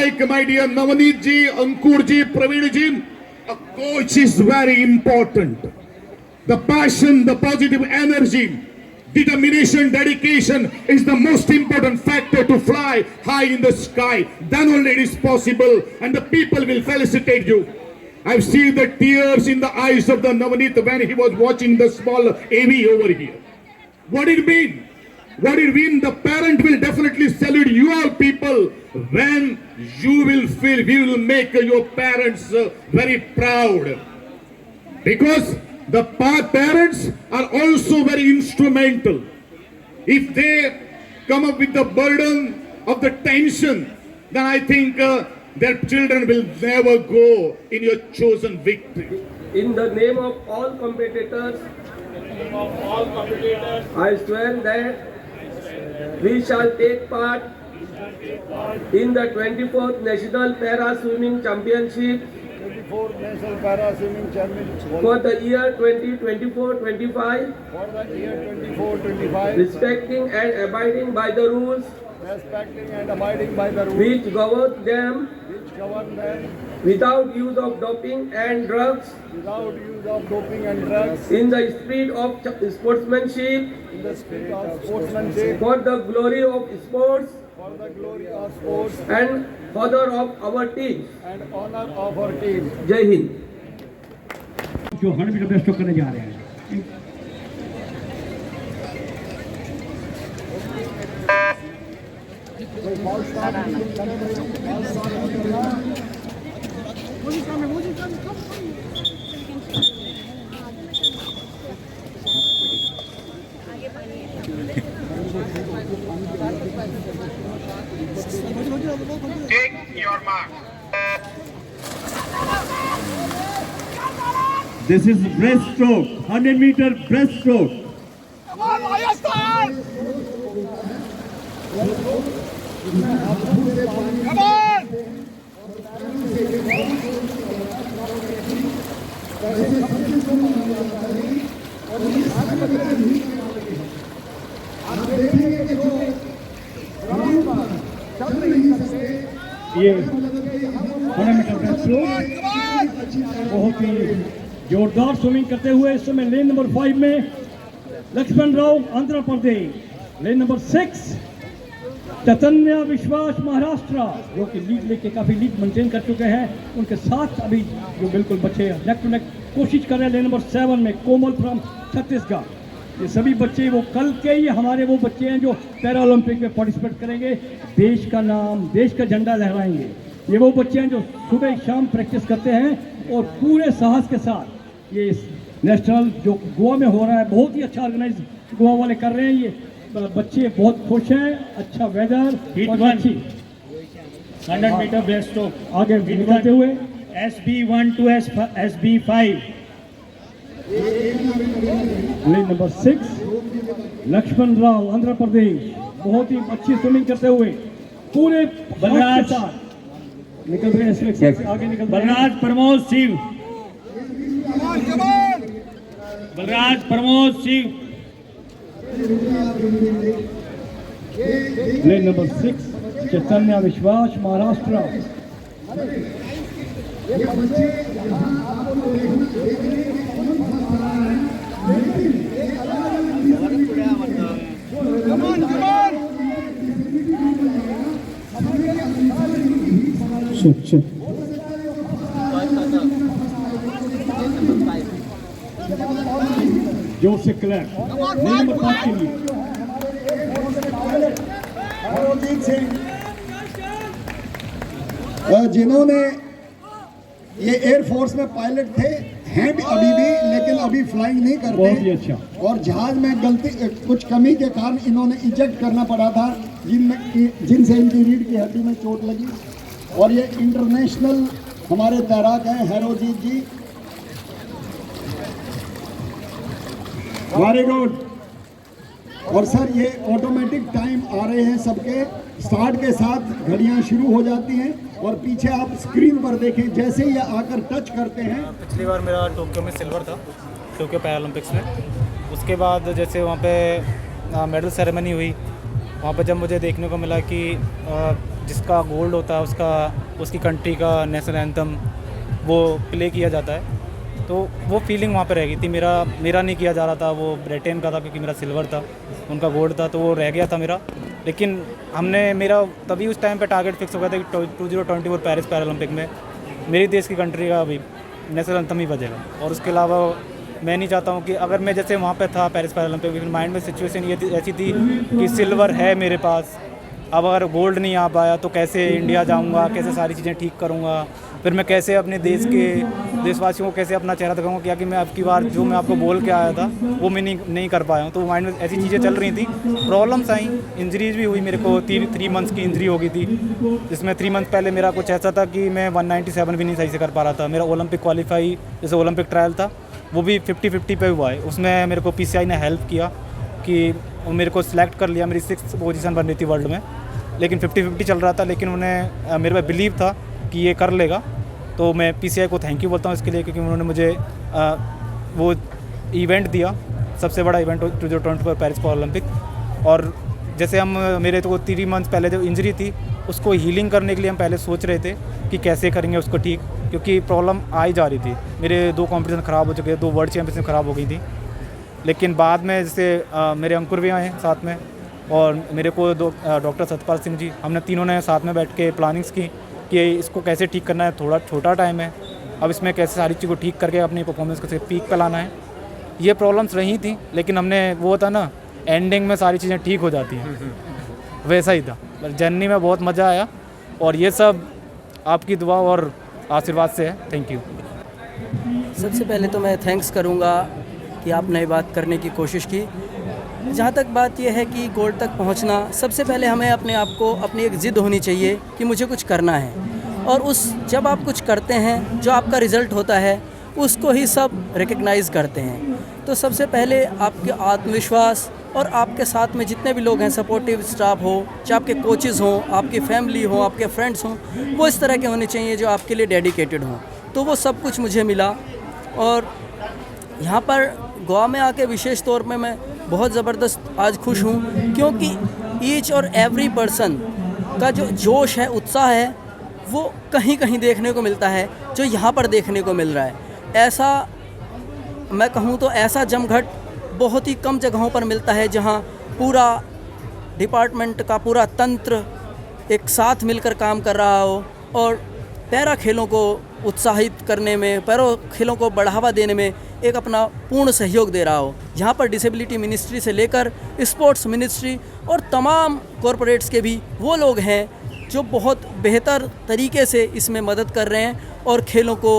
like my dear Navneet ji, Ankur ji, Praveen ji, a coach is very important. The passion, the positive energy, determination, dedication is the most important factor to fly high in the sky. Then only it is possible and the people will felicitate you. I've seen the tears in the eyes of the Navneet when he was watching the small AV over here. What did it mean? What it mean? The parent will definitely salute you all people when you will feel, we will make your parents very proud. Because the parents are also very instrumental. If they come up with the burden of the tension, then I think their children will never go in your chosen victory. In the name of all competitors, I swear that we shall take part in the 24th National Para Swimming Championship for National Para Swimming Championship for the year 2024-25, for the year 24-25, respecting and abiding by the rules respecting and abiding by the rules which govern them which govern them without use of doping and drugs, without use of doping and drugs, in the spirit of sportsmanship, in the spirit of sportsmanship, for the glory of sports for the glory of sports and further of our team. and honor of our team. जय हिंद। जो 100 metre breast stroke करने जा रहे हैं। Take your mark. This is breaststroke, 100-meter breaststroke. Come on, Rajasthan! Come on! ये 100-मीटर breaststroke बहुत ही जोरदार swimming करते हुए इस समय लेन नंबर 5 में लक्ष्मण राव आंध्र प्रदेश, लेन नंबर 6 चैतन्य विश्वास महाराष्ट्र जो कि लीड लेके काफ़ी लीड मेंटेन कर चुके हैं, उनके साथ अभी जो बिल्कुल बच्चे नेक टू नेक कोशिश कर रहे हैं लेन नंबर 7 में कोमल फ्रॉम छत्तीसगढ़। ये सभी बच्चे वो कल के ही हमारे वो बच्चे हैं जो पैरा ओलंपिक में पार्टिसिपेट करेंगे, देश का नाम, देश का झंडा लहराएंगे। ये वो बच्चे हैं जो सुबह शाम प्रैक्टिस करते हैं और पूरे साहस के साथ ये नेशनल जो गोवा में हो रहा है, बहुत ही अच्छा ऑर्गेनाइज गोवा वाले कर रहे हैं। ये बच्चे बहुत खुश हैं, अच्छा वेदर और अच्छी 100 मीटर ब्रेस्ट स्ट्रोक आगे निकलते हुए SB1 to SB5 lane number 6 Laxman Rao Andhra Pradesh बहुत ही अच्छी स्विमिंग करते हुए पूरे बलराज निकल रहे हैं, आगे निकल रहे हैं। बलराज प्रमोद सिंह, बलराज प्रमोद सिंह, लेन नंबर 6 चैतन्य विश्वास महाराष्ट्र। जोर से क्लैप लेन नंबर 5 के लिए जिन्होंने ये एयरफोर्स में पायलट थे, हैं भी अभी भी, लेकिन अभी फ्लाइंग नहीं करते। बहुत ही अच्छा। और जहाज में गलती कुछ कमी के कारण इन्होंने इजेक्ट करना पड़ा था, जिनसे इनकी रीढ़ की हड्डी में चोट लगी। और ये इंटरनेशनल हमारे तैराक हैं हैरोजीत जी, वेरी गुड। और सर ये ऑटोमेटिक टाइम आ रहे हैं सबके, स्टार्ट के साथ घड़ियां शुरू हो जाती हैं और पीछे आप स्क्रीन पर देखें जैसे ही ये आकर टच करते हैं। पिछली बार मेरा टोक्यो में सिल्वर था, टोक्यो पैरा ओलंपिक्स में। उसके बाद जैसे वहाँ पे मेडल सेरेमनी हुई वहाँ पर जब मुझे देखने को मिला कि जिसका गोल्ड होता है उसकी कंट्री का नेशनल एंथम वो प्ले किया जाता है, तो वो फीलिंग वहाँ पर रह गई थी। मेरा नहीं किया जा रहा था, वो ब्रिटेन का था क्योंकि मेरा सिल्वर था, उनका गोल्ड था, तो वो रह गया था मेरा। लेकिन मेरा तभी उस टाइम पे टारगेट फिक्स हो गया था कि 2024 पेरिस पैरालंपिक में मेरी देश की कंट्री का भी नेशनल एंथम ही बजेगा। और उसके अलावा मैं नहीं चाहता हूँ कि अगर मैं जैसे वहाँ पे था पेरिस पैरालंपिक में, माइंड में सिचुएशन ये ऐसी थी कि सिल्वर है मेरे पास, अब अगर गोल्ड नहीं आ पाया तो कैसे इंडिया जाऊँगा, कैसे सारी चीज़ें ठीक करूँगा, फिर मैं कैसे अपने देशवासियों को कैसे अपना चेहरा दिखाऊंगा, क्या कि मैं अब की बार जो मैं आपको बोल के आया था वो मैं नहीं कर पाया हूँ। तो माइंड में ऐसी चीज़ें चल रही थी, प्रॉब्लम्स आई, इंजरीज भी हुई। मेरे को 3 मंथ्स की इंजरी हो गई थी, जिसमें 3 मंथ पहले मेरा कुछ ऐसा था कि मैं 197 भी नहीं सही से कर पा रहा था। मेरा ओलंपिक क्वालिफाई जैसे ओलंपिक ट्रायल था वो भी 50-50 पे हुआ है। उसमें मेरे को PCI ने हेल्प किया कि मेरे को सिलेक्ट कर लिया, मेरी 6th पोजीशन बन रही थी वर्ल्ड में, लेकिन 50-50 चल रहा था। लेकिन उन्हें मेरे पे बिलीव था कि ये कर लेगा, तो मैं PCI को थैंक यू बोलता हूँ इसके लिए, क्योंकि उन्होंने मुझे वो इवेंट दिया, सबसे बड़ा इवेंट 2024 पेरिस पैरालंपिक। और जैसे मेरे तो 3 मंथ पहले जो इंजरी थी उसको हीलिंग करने के लिए हम पहले सोच रहे थे कि कैसे करेंगे उसको ठीक, क्योंकि प्रॉब्लम आ ही जा रही थी। मेरे 2 कॉम्पिटिशन ख़राब हो चुके, 2 वर्ल्ड चैम्पियनशिप ख़राब हो गई थी। लेकिन बाद में जैसे मेरे अंकुर भी आए साथ में, और मेरे को डॉक्टर सतपाल सिंह जी, हमने तीनों ने साथ में बैठ के प्लानिंग्स की कि इसको कैसे ठीक करना है। थोड़ा छोटा टाइम है, अब इसमें कैसे सारी चीज़ को ठीक करके अपनी परफॉर्मेंस को पीक पे लाना है। ये प्रॉब्लम्स रही थी, लेकिन हमने वो होता ना एंडिंग में सारी चीज़ें ठीक हो जाती हैं, वैसा ही था। पर जर्नी में बहुत मज़ा आया, और ये सब आपकी दुआ और आशीर्वाद से है। Thank you. सबसे पहले तो मैं थैंक्स करूंगा कि आपने ये बात करने की कोशिश की। जहाँ तक बात यह है कि गोल्ड तक पहुँचना, सबसे पहले हमें अपने आप को अपनी एक ज़िद होनी चाहिए कि मुझे कुछ करना है, और जब आप कुछ करते हैं जो आपका रिज़ल्ट होता है उसको ही सब रिकग्नाइज़ करते हैं। तो सबसे पहले आपके आत्मविश्वास और आपके साथ में जितने भी लोग हैं, सपोर्टिव स्टाफ हो, चाहे आपके कोचेज़ हों, आपकी फैमिली हो, आपके फ्रेंड्स हों, वो इस तरह के होने चाहिए जो आपके लिए डेडिकेटेड हों। तो वो सब कुछ मुझे मिला, और यहाँ पर गोवा में आके विशेष तौर पे मैं बहुत ज़बरदस्त आज खुश हूँ, क्योंकि ईच और एवरी पर्सन का जो जोश है, उत्साह है, वो कहीं कहीं देखने को मिलता है जो यहाँ पर देखने को मिल रहा है। ऐसा मैं कहूँ तो ऐसा जमघट बहुत ही कम जगहों पर मिलता है, जहाँ पूरा डिपार्टमेंट का पूरा तंत्र एक साथ मिलकर काम कर रहा हो और पैरा खेलों को उत्साहित करने में, पैरा खेलों को बढ़ावा देने में एक अपना पूर्ण सहयोग दे रहा हो। यहाँ पर डिसेबिलिटी मिनिस्ट्री से लेकर स्पोर्ट्स मिनिस्ट्री और तमाम कॉरपोरेट्स के भी वो लोग हैं जो बहुत बेहतर तरीके से इसमें मदद कर रहे हैं और खेलों को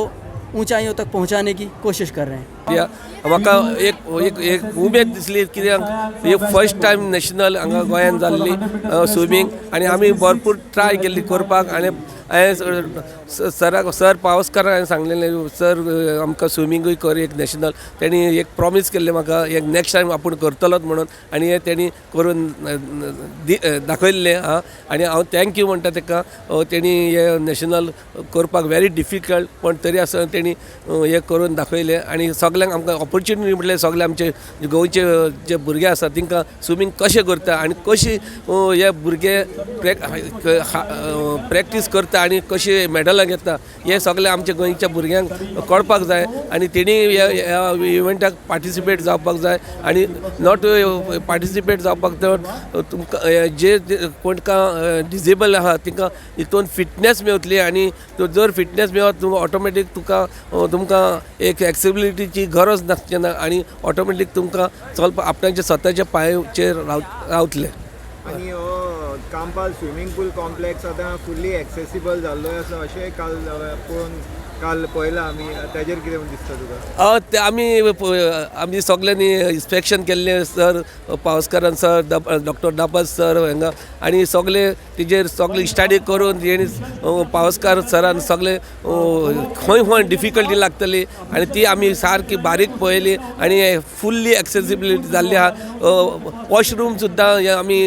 ऊंचाइयों तक पहुंचाने की कोशिश कर रहे हैं। म्हाका एक उमेद दिसली, कित्याक एक फर्स्ट टायम नॅशनल हांगा गोंयांत जाल्ली स्विमींग, आनी आमी भरपूर ट्राय केल्ली करपाक, आनी सर पावसकार हांवें सांगलेलें, सर आमकां स्विमींगूय कर एक नॅशनल। तेणी एक प्रॉमीस केल्लें म्हाका, एक नेक्स्ट टायम आपूण करतलोच म्हणून, आनी हें तेणी करून दाखयल्लें आहा, आनी हांव थँक्यू म्हणटा ताका। तेणी हें नॅशनल करपाक व्हेरी डिफिकल्ट, पण तरी आसतना तेणी हें करून दाखयलें, आनी सगल्यांक आमकां ऑपॉर्च्युनिटी म्हटल्यार सगळे आमचे गोंयचे जे भुरगे आसा तांकां स्विमींग कशें करता आनी कशी हे भुरगे प्रॅक्टीस करता आनी कशी मेडलां घेता, हे सगळें आमच्या गोंयच्या भुरग्यांक कळपाक जाय, आनी तेणी ह्या इव्हेंटाक पार्टिसिपेट जावपाक जाय। आनी नॉट पार्टिसिपेट जावपाक तर तुमकां जे कोणका डिजेबल आहा तांकां हितून फिटनेस मेळटली, आनी जर फिटनेस मेळत ऑटोमॅटीक तुमकां एक एक्सेबिलिटीची गरज नासचें ना, आनी ऑटोमॅटीक तुमकां चलपाक आपणाच्या स्वताच्या पांयाचेर रावतले। आनी कांपाल स्विमींग पूल कॉम्प्लेक्स आतां फुल्ली एक्सेसिबल जाल्लो आसा अशें काल पळयलां आमी, ताजेर कितें दिसता तुका? ते आमी सगल्यांनी इन्स्पेक्शन केल्लें, सर पावसकारान, सर डॉक्टर दापस सर हांगा, आनी सगळे तेजेर सगळे स्टडी करून तेणी पावसकार सरान सगळे खंय डिफिकल्टी लागतली आनी ती आमी सारकी बारीक पळयली, आनी फुल्ली एक्सेसिबिलिटी जाल्ली आहा। वॉशरूम सुद्दां आमी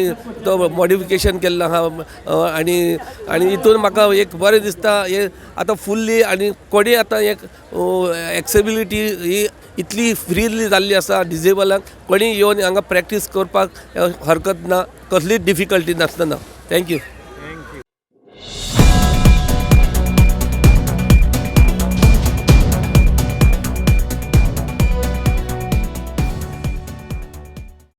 तो मॉडिफिकेशन केल्लो आहा, आनी हितून म्हाका एक बरें दिसता, हे आतां फुल्ली आनी कोणी आतां एक एक्सेबिलिटी ही इतली फ्रीली जाल्ली आसा डिजेबलांक कोणी येवन हांगा प्रॅक्टीस करपाक हरकत ना कसलीच डिफिकल्टी नासतना थँक्यू